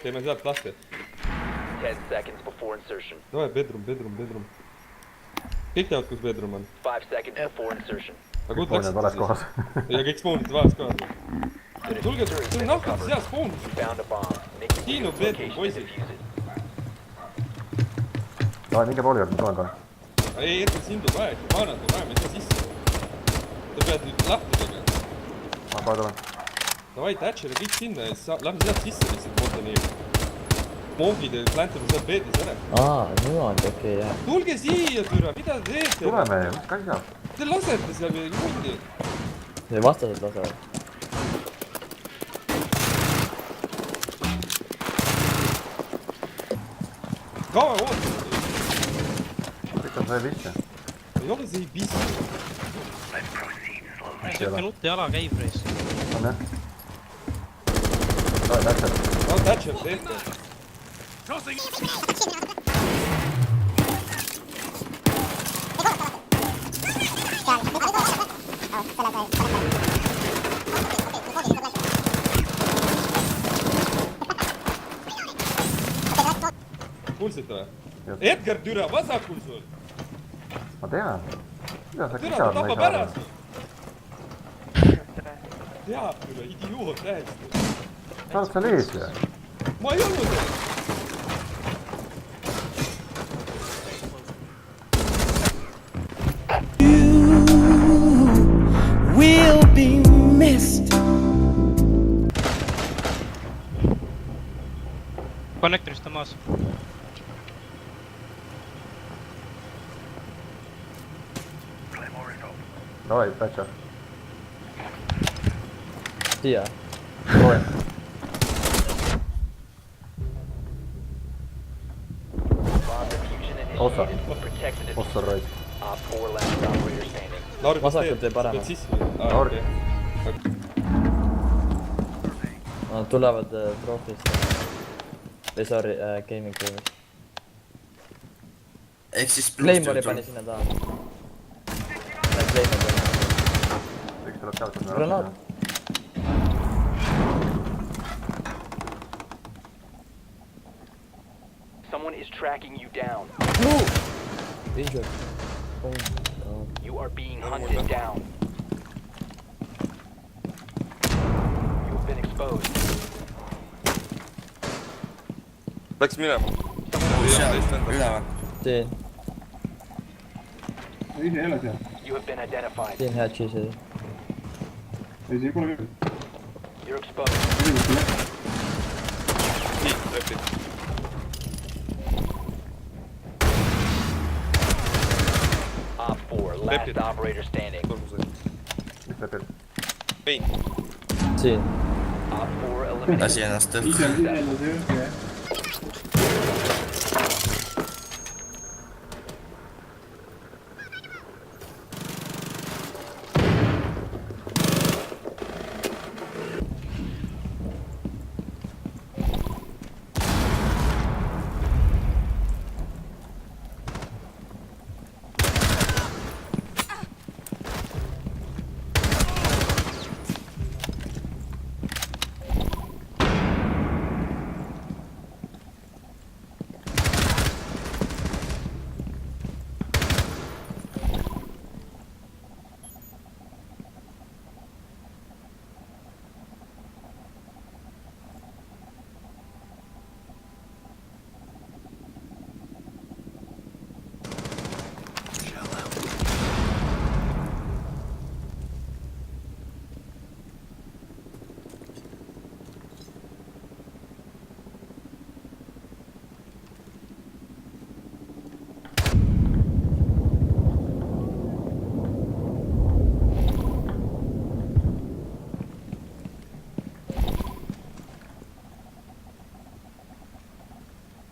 Teeme sealt lahti. 10 seconds before insertion. Davai, bedroom. Kõik teavad, kus bedroom on. 5 seconds before insertion. Aga kuhu Spoonid vales kohas. Ja kõik spoonid vales kohas. Tulge, see on nahkad, seal spoonid. Found a bomb. Make your way Tiinu, to the bedroom, location and poisid. defuse it. Davai, minge pooli juurde, ma tulen kohe. Ei, jätkad sind on vaja, vaanad on vaja, me ei saa sisse. Te pead nüüd lahti tegema. Ma kohe tulen. Davai, Thatcher ja kõik sinna ja siis lähme sealt sisse lihtsalt Montani. Moogid ja plantame sealt beedis ära. Niimoodi, okei, jah. Tulge siia, türa, mida te teete? Tuleme ju, mis asja? Te lasete seal midagi mundi. Ja vastased lasevad. Kaua ootame? Kõik on see visse. Ei ole see ei pisi. Siuke nutte jala käib reis. On jah? Davai, Thatcher. No Thatcher teete. Kuulsite või? Edgar türa vasakul sul. Ma tean. Mida sa Türa, kisad, ta ma ei tapab saa ära aru. sul. Teab türa, idioot tähesti. Sa oled seal ees ju. Ma ei olnud ees. Will be missed. Konnektorist on maas. Davai, Thatcher. Siia. Proovin. Bomb diffusion Ossa. initiated. Protect the diffuser. Ossa rois. Op 4 last operator standing. Lauri, mis Vasakult teed? või paremalt? Sa pead sisse minema. Lauri. Nad tulevad profist. Või sorry, gaming room'ist. Ehk siis Claymori pani sinna taha. Claymor pani. Üks tuleb sealt. Granaat. Someone is tracking you down. Injured. You are being hunted down. You have been exposed. Läks minema. üleval. Siin You have been identified. hatch'i see. You're exposed. Nii, läbi. Op 4 last Lepid. operator standing. Mis lepib? Pein. Siin. Op 4 eliminated. Lasi ennast õhku.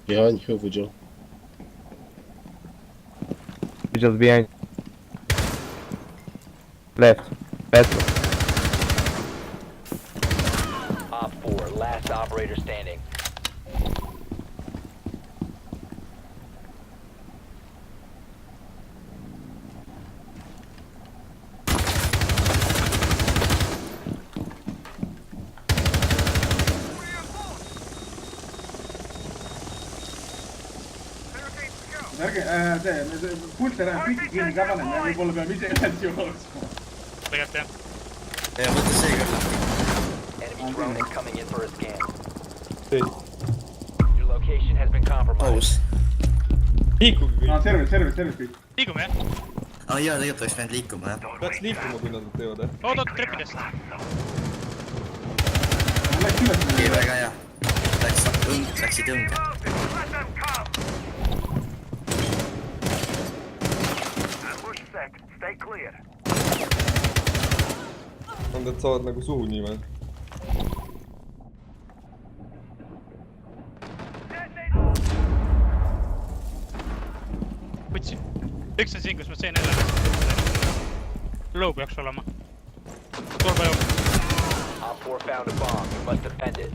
Behind you, Vigil. Vigil's behind. Left. Left. Op 4 last operator standing. ärge, see, pulter läheb kõik kinni ka panema ja võib-olla peame ise üles jooksma. Tegelikult jah. ja võta see küll lahti. Enemy drone is coming in for a scan. Ei. Your location has been compromised. Paus. Liikuge kõik. Service kõik. Liigume jah. Aa jaa, tegelikult oleks pidanud liikuma jah. Peaks liikuma, kui nad teevad, jah. Oot, trepidest. Läks üles. Nii, väga hea. Läksid õnge. Nad saavad nagu suhu nii või? Kutsi. Üks on siin, kus ma seen jälle. Low peaks olema. Turba jook. Op 4 found a bomb. You must defend it.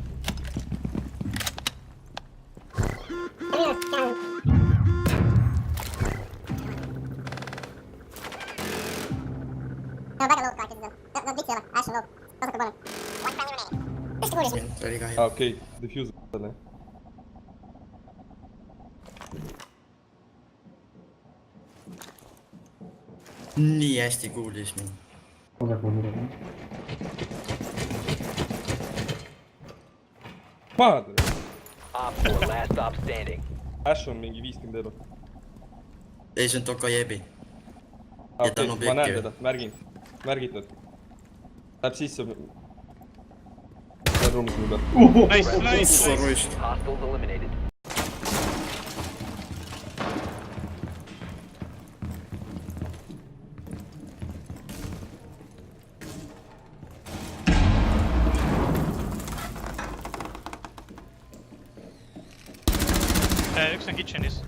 Oli kahju. Okei, diffuser selle. Nii hästi kuulis mind. Madre. Op 4 last stop standing. Ash on mingi 50 euro. Ei, see on Tokajebi. Okei, on ma objekti näen ju. teda, märgitud. Läheb sisse. Seal ruumis mul peal. Nice. Ruist. Hostiles eliminated. Üks on kitchenis.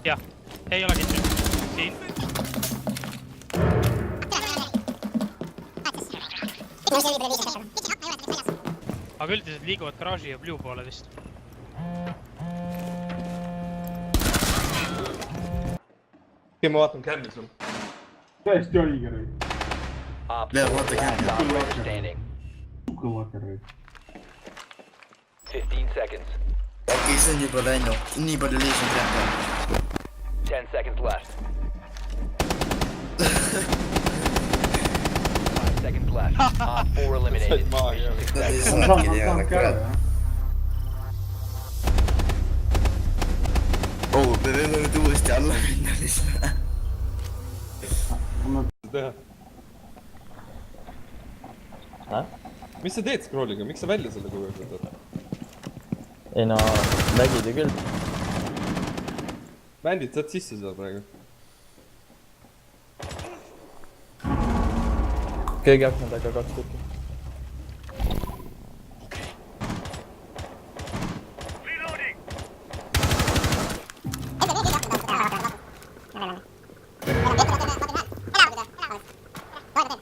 Jah, ei ole kitchen. Siin. Aga üldiselt liiguvad garaaži ja blue poole vist. Okei, ma vaatan cam'i sul. Tõesti oligi rõi. Op Leo, 4 vaata last cam'i. operator standing. Kõvake rõi. 15 seconds. Äkki see on juba läinud. Nii palju liisnud jätta. 10 seconds left. 5 seconds left. Op 4 eliminated. Said maha, jah. Mission Nad ei successful. saanudki teada, kurat. Oh, me võime nüüd uuesti alla minna lihtsalt. Teha. Mis sa teed scrolliga, miks sa välja selle kogu aeg võtad? ei no, nägid ju küll. Bändid, saad sisse seda praegu? Keegi akna taga 2 tükki.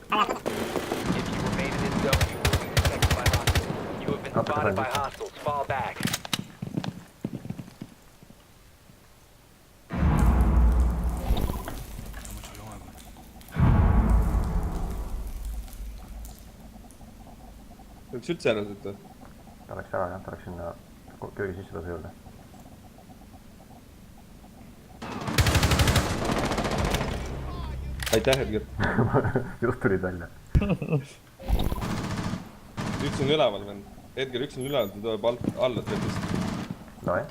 If you remain in this zone, you will be detected by hostiles. You have been spotted by hostiles. Fall back. Võiks üldse ära sõita. ta läks ära jah, ta läks sinna köögi sisse tasu juurde. Aitäh, Edgar. just tulid välja. Üks on üleval, vend. Edgar, üks on üleval, ta tuleb alla trepist. Davai.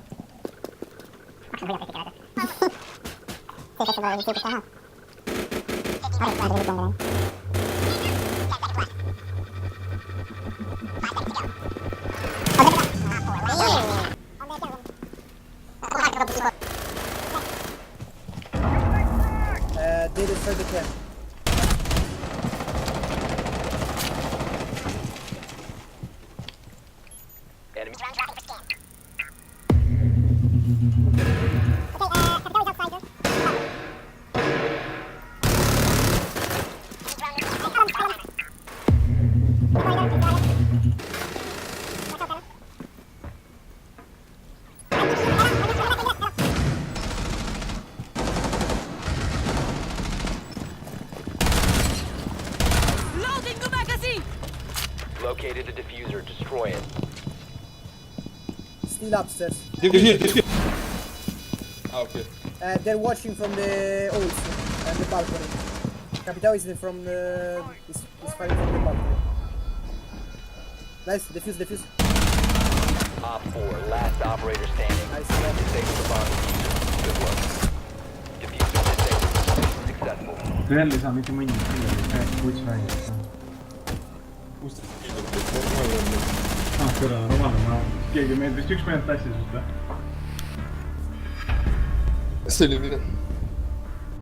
Did it for the kill. Enemy. You've located the diffuser. Destroy it. Still upstairs. Diffuse. Ah, okay. They're watching from the halls and the balcony. Capitao is from the... is fighting from the balcony. Nice, defuse. Op 4, last operator standing. Nice. Disable the bomb diffuser. Good work. Diffuser disabled. Successful. Tõel ei saa mitte mõni kindlasti, kuts välja. Kus ta kiidab? Ah, kõrval on rumal, keegi meid vist üks minut tassis vist või? See oli mine.